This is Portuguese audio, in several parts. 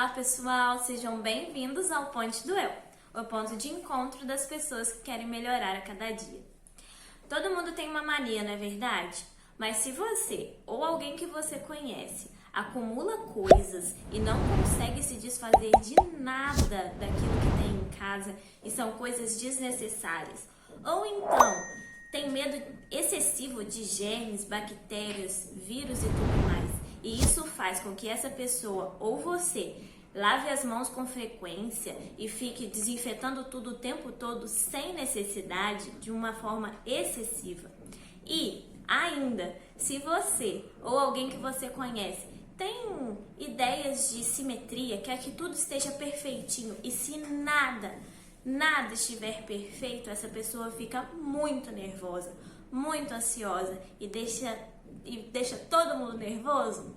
Olá pessoal, sejam bem-vindos ao Ponte do Eu, o ponto de encontro das pessoas que querem melhorar a cada dia. Todo mundo tem uma mania, não é verdade? Mas se você ou alguém que você conhece acumula coisas e não consegue se desfazer de nada daquilo que tem em casa e são coisas desnecessárias, ou então tem medo excessivo de germes, bactérias, vírus e tudo mais, e isso faz com que essa pessoa ou você lave as mãos com frequência e fique desinfetando tudo o tempo todo sem necessidade, de uma forma excessiva. E ainda, se você ou alguém que você conhece tem ideias de simetria, quer que tudo esteja perfeitinho, e se nada estiver perfeito, essa pessoa fica muito nervosa, muito ansiosa e deixa todo mundo nervoso,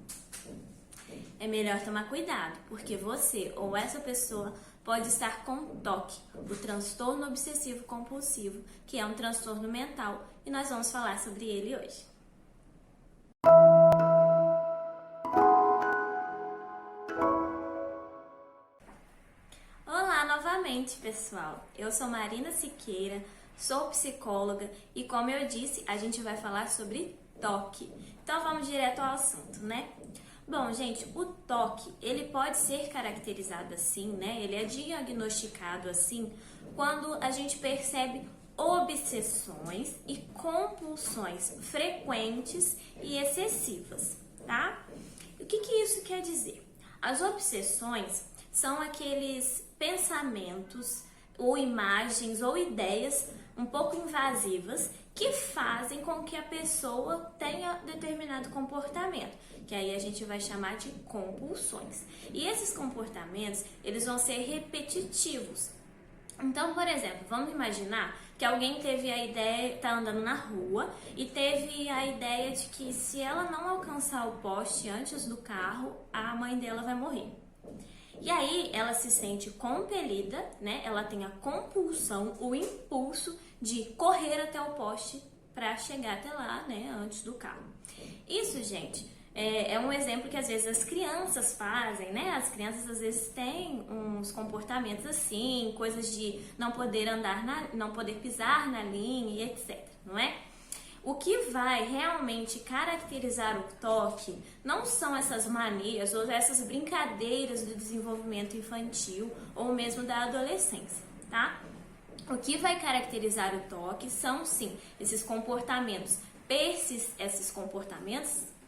é melhor tomar cuidado, porque você ou essa pessoa pode estar com TOC, o transtorno obsessivo compulsivo, que é um transtorno mental, e nós vamos falar sobre ele hoje. Olá novamente, pessoal. Eu sou Marina Siqueira, sou psicóloga e, como eu disse, a gente vai falar sobre TOC. Então vamos direto ao assunto, né? Bom, gente, o TOC, ele pode ser caracterizado assim, né? Ele é diagnosticado assim quando a gente percebe obsessões e compulsões frequentes e excessivas, tá? O que isso quer dizer? As obsessões são aqueles pensamentos ou imagens ou ideias um pouco invasivas que fazem com que a pessoa tenha determinado comportamento, que aí a gente vai chamar de compulsões. E esses comportamentos, eles vão ser repetitivos. Então, por exemplo, vamos imaginar que alguém teve a ideia, tá andando na rua e teve a ideia de que se ela não alcançar o poste antes do carro, a mãe dela vai morrer. E aí ela se sente compelida, né? Ela tem a compulsão, o impulso de correr até o poste para chegar até lá, né? Antes do carro. Isso, gente, é um exemplo que às vezes as crianças fazem, né? As crianças às vezes têm uns comportamentos assim, coisas de não poder não poder pisar na linha e etc, não é? O que vai realmente caracterizar o TOC não são essas manias ou essas brincadeiras do desenvolvimento infantil ou mesmo da adolescência, tá? O que vai caracterizar o TOC são, sim, esses comportamentos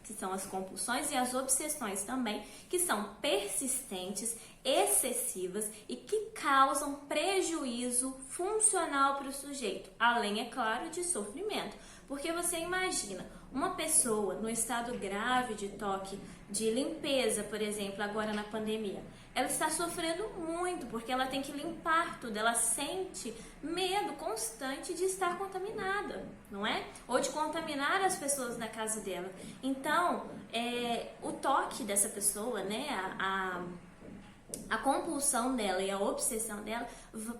que são as compulsões, e as obsessões também, que são persistentes, excessivas e que causam prejuízo funcional para o sujeito, além, é claro, de sofrimento. Porque você imagina uma pessoa no estado grave de TOC, de limpeza, por exemplo, agora na pandemia, ela está sofrendo muito porque ela tem que limpar tudo, ela sente medo constante de estar contaminada, não é? Ou de contaminar as pessoas na casa dela. Então, o TOC dessa pessoa, né, a compulsão dela e a obsessão dela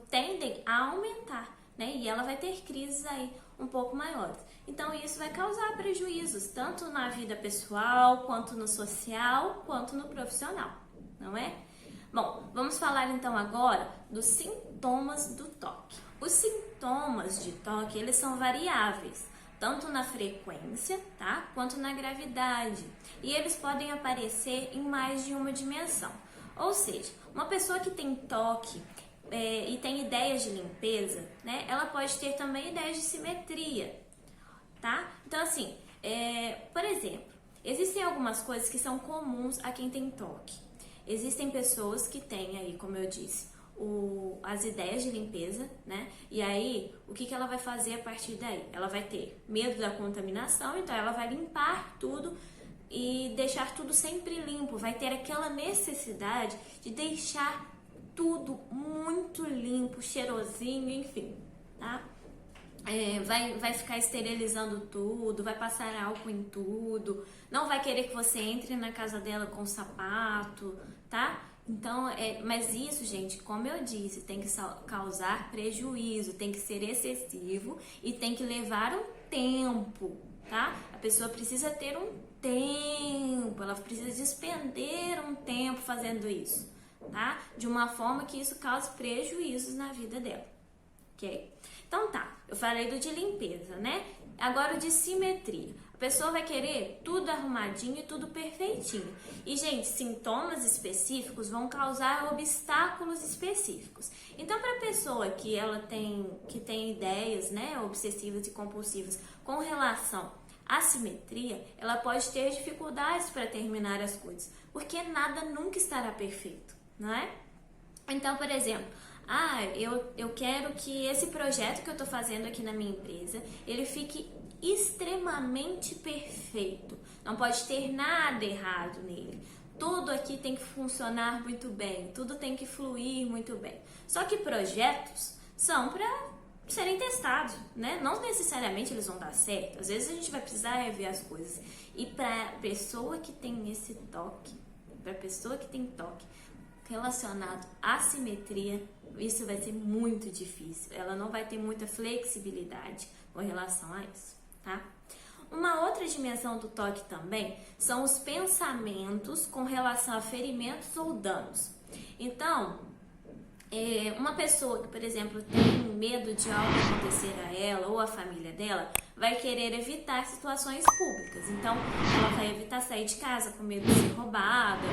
tendem a aumentar, né? E ela vai ter crises aí um pouco maiores. Então isso vai causar prejuízos tanto na vida pessoal, quanto no social, quanto no profissional, não é? Bom, vamos falar então agora dos sintomas do TOC. Os sintomas de TOC, eles são variáveis, tanto na frequência, tá? Quanto na gravidade. E eles podem aparecer em mais de uma dimensão. Ou seja, uma pessoa que tem TOC e tem ideias de limpeza, né? Ela pode ter também ideias de simetria, tá? Então, assim, por exemplo, existem algumas coisas que são comuns a quem tem TOC. Existem pessoas que têm aí, como eu disse, as ideias de limpeza, né? E aí, o que ela vai fazer a partir daí? Ela vai ter medo da contaminação, então ela vai limpar tudo e deixar tudo sempre limpo. Vai ter aquela necessidade de deixar tudo muito limpo, cheirosinho, enfim, tá? Vai ficar esterilizando tudo, vai passar álcool em tudo, não vai querer que você entre na casa dela com sapato, tá? Então, mas isso, gente, como eu disse, tem que causar prejuízo, tem que ser excessivo e tem que levar um tempo, tá? A pessoa precisa ter um tempo, ela precisa despender um tempo fazendo isso, tá? De uma forma que isso cause prejuízos na vida dela, ok? Então tá, eu falei do de limpeza, né? Agora o de simetria. A pessoa vai querer tudo arrumadinho e tudo perfeitinho. E, gente, sintomas específicos vão causar obstáculos específicos. Então, para a pessoa que tem ideias, né, obsessivas e compulsivas com relação à simetria, ela pode ter dificuldades para terminar as coisas, porque nada nunca estará perfeito, não é? Então, por exemplo, eu quero que esse projeto que eu estou fazendo aqui na minha empresa, ele fique extremamente perfeito. Não pode ter nada errado nele. Tudo aqui tem que funcionar muito bem, tudo tem que fluir muito bem. Só que projetos são para serem testados, né? Não necessariamente eles vão dar certo. Às vezes a gente vai precisar rever as coisas. E para pessoa que tem esse toque, para pessoa que tem toque relacionado à simetria, isso vai ser muito difícil. Ela não vai ter muita flexibilidade com relação a isso, tá? Uma outra dimensão do toque também são os pensamentos com relação a ferimentos ou danos. Então, uma pessoa que, por exemplo, tem medo de algo acontecer a ela ou a família dela, vai querer evitar situações públicas. Então, ela vai evitar sair de casa com medo de ser roubada,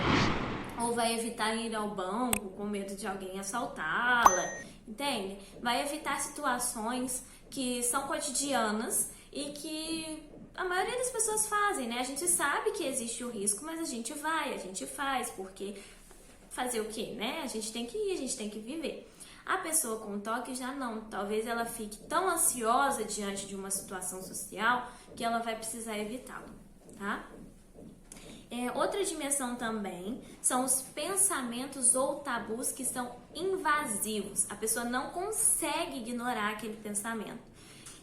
ou vai evitar ir ao banco com medo de alguém assaltá-la, entende? Vai evitar situações que são cotidianas e que a maioria das pessoas fazem, né? A gente sabe que existe o risco, mas a gente faz, porque fazer o quê, né? A gente tem que ir, a gente tem que viver. A pessoa com toque já não, talvez ela fique tão ansiosa diante de uma situação social que ela vai precisar evitá-lo, tá? Outra dimensão também são os pensamentos ou tabus que são invasivos. A pessoa não consegue ignorar aquele pensamento.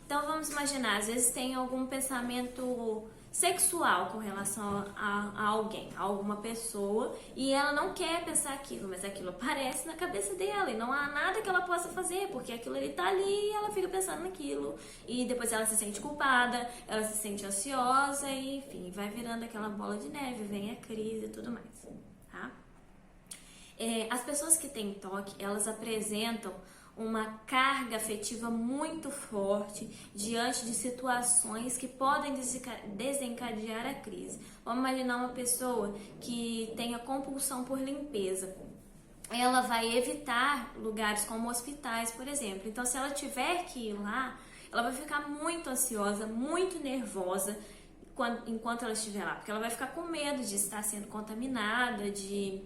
Então vamos imaginar, às vezes tem algum pensamento sexual com relação a alguém, a alguma pessoa, e ela não quer pensar aquilo, mas aquilo aparece na cabeça dela e não há nada que ela possa fazer, porque aquilo ali tá ali e ela fica pensando naquilo, e depois ela se sente culpada, ela se sente ansiosa e enfim, vai virando aquela bola de neve, vem a crise e tudo mais, tá? As pessoas que têm toque, elas apresentam uma carga afetiva muito forte diante de situações que podem desencadear a crise. Vamos imaginar uma pessoa que tenha compulsão por limpeza. Ela vai evitar lugares como hospitais, por exemplo. Então, se ela tiver que ir lá, ela vai ficar muito ansiosa, muito nervosa enquanto ela estiver lá, porque ela vai ficar com medo de estar sendo contaminada, de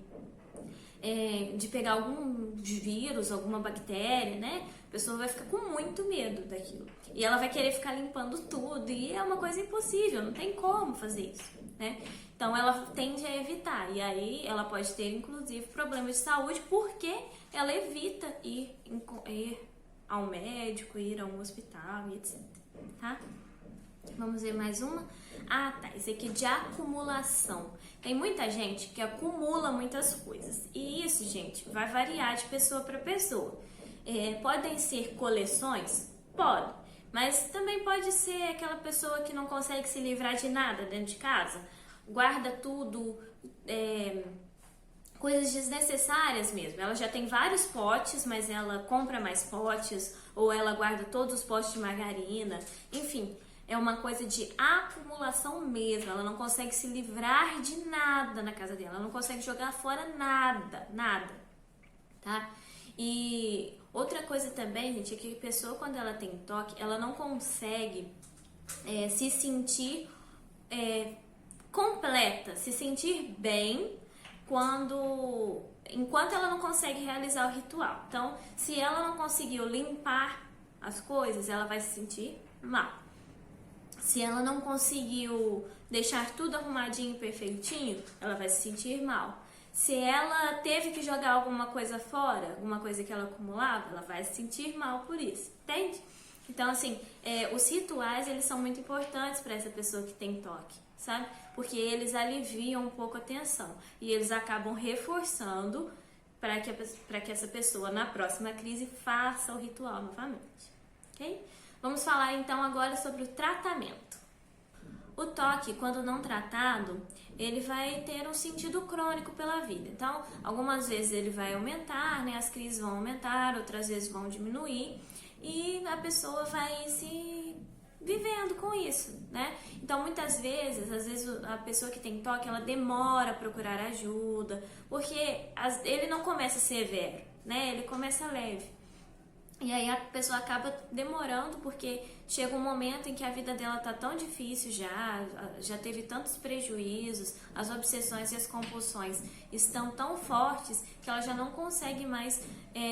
pegar algum vírus, alguma bactéria, né? A pessoa vai ficar com muito medo daquilo. E ela vai querer ficar limpando tudo, e é uma coisa impossível, não tem como fazer isso, né? Então ela tende a evitar, e aí ela pode ter, inclusive, problemas de saúde, porque ela evita ir ao médico, ir a um hospital e etc, tá? Vamos ver mais uma? Tá, esse aqui é de acumulação. Tem muita gente que acumula muitas coisas. E isso, gente, vai variar de pessoa para pessoa. Podem ser coleções? Pode. Mas também pode ser aquela pessoa que não consegue se livrar de nada dentro de casa. Guarda tudo, coisas desnecessárias mesmo. Ela já tem vários potes, mas ela compra mais potes, ou ela guarda todos os potes de margarina. Enfim, é uma coisa de acumulação mesmo. Ela não consegue se livrar de nada na casa dela. Ela não consegue jogar fora nada, tá? E outra coisa também, gente, é que a pessoa, quando ela tem toque, ela não consegue se sentir completa, se sentir bem enquanto ela não consegue realizar o ritual. Então, se ela não conseguiu limpar as coisas, ela vai se sentir mal. Se ela não conseguiu deixar tudo arrumadinho e perfeitinho, ela vai se sentir mal. Se ela teve que jogar alguma coisa fora, alguma coisa que ela acumulava, ela vai se sentir mal por isso, entende? Então, assim, os rituais, eles são muito importantes para essa pessoa que tem toque, sabe? Porque eles aliviam um pouco a tensão e eles acabam reforçando para que essa pessoa, na próxima crise, faça o ritual novamente, ok? Vamos falar então agora sobre o tratamento. O toque, quando não tratado, ele vai ter um sentido crônico pela vida. Então, algumas vezes ele vai aumentar, né? As crises vão aumentar, outras vezes vão diminuir e a pessoa vai se vivendo com isso, né? Então, muitas vezes, às vezes a pessoa que tem toque, ela demora a procurar ajuda, porque ele não começa severo, né? Ele começa leve. E aí a pessoa acaba demorando porque chega um momento em que a vida dela tá tão difícil já teve tantos prejuízos, as obsessões e as compulsões estão tão fortes que ela já não consegue mais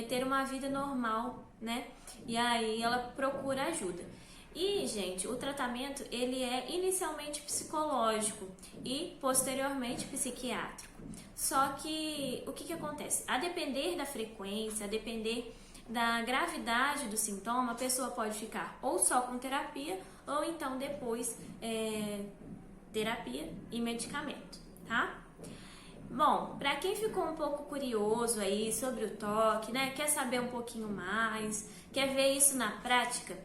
ter uma vida normal, né? E aí ela procura ajuda. E, gente, o tratamento ele é inicialmente psicológico e posteriormente psiquiátrico. Só que o que acontece? A depender da frequência, a depender da gravidade do sintoma, a pessoa pode ficar ou só com terapia ou então depois terapia e medicamento, tá? Bom, para quem ficou um pouco curioso aí sobre o toque, né, quer saber um pouquinho mais, quer ver isso na prática,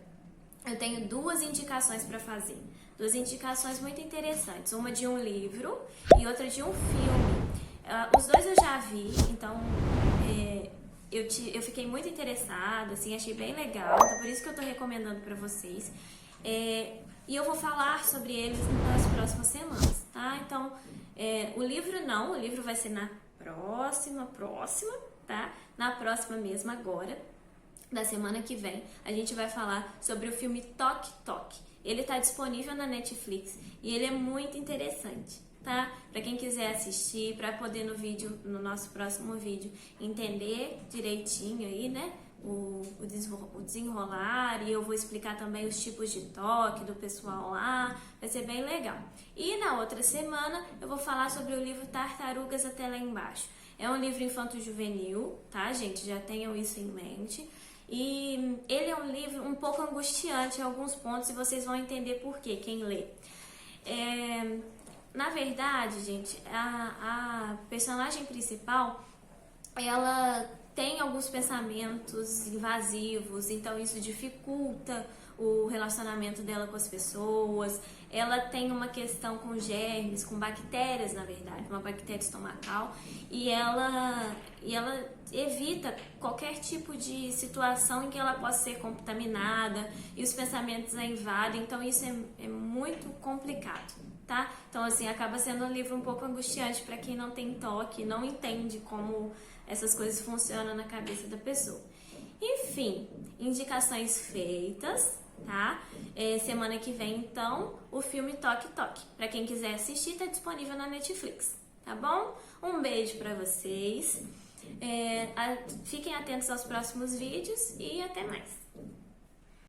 eu tenho duas indicações para fazer. Duas indicações muito interessantes, uma de um livro e outra de um filme. Os dois eu já vi, então eu fiquei muito interessada, assim, achei bem legal, então por isso que eu tô recomendando para vocês. E eu vou falar sobre eles nas próximas semanas, tá? Então, o livro vai ser na próxima, tá? Na próxima mesmo, agora, da semana que vem, a gente vai falar sobre o filme Toque Toque. Ele tá disponível na Netflix e ele é muito interessante, tá? Para quem quiser assistir, para poder no nosso próximo vídeo, entender direitinho aí, né? O desenrolar, e eu vou explicar também os tipos de toque do pessoal lá, vai ser bem legal. E na outra semana eu vou falar sobre o livro Tartarugas Até Lá Embaixo. É um livro infanto-juvenil, tá, gente? Já tenham isso em mente. E ele é um livro um pouco angustiante em alguns pontos e vocês vão entender por quê, quem lê. Na verdade, gente, a personagem principal, ela tem alguns pensamentos invasivos, então isso dificulta o relacionamento dela com as pessoas. Ela tem uma questão com germes, com bactérias, na verdade, uma bactéria estomacal, e ela evita qualquer tipo de situação em que ela possa ser contaminada e os pensamentos a invadem, então isso é muito complicado, tá? Então, assim, acaba sendo um livro um pouco angustiante para quem não tem toque, não entende como essas coisas funcionam na cabeça da pessoa. Enfim, indicações feitas, tá? Semana que vem, então, o filme Toque Toque. Para quem quiser assistir, tá disponível na Netflix, tá bom? Um beijo para vocês. Fiquem atentos aos próximos vídeos e até mais.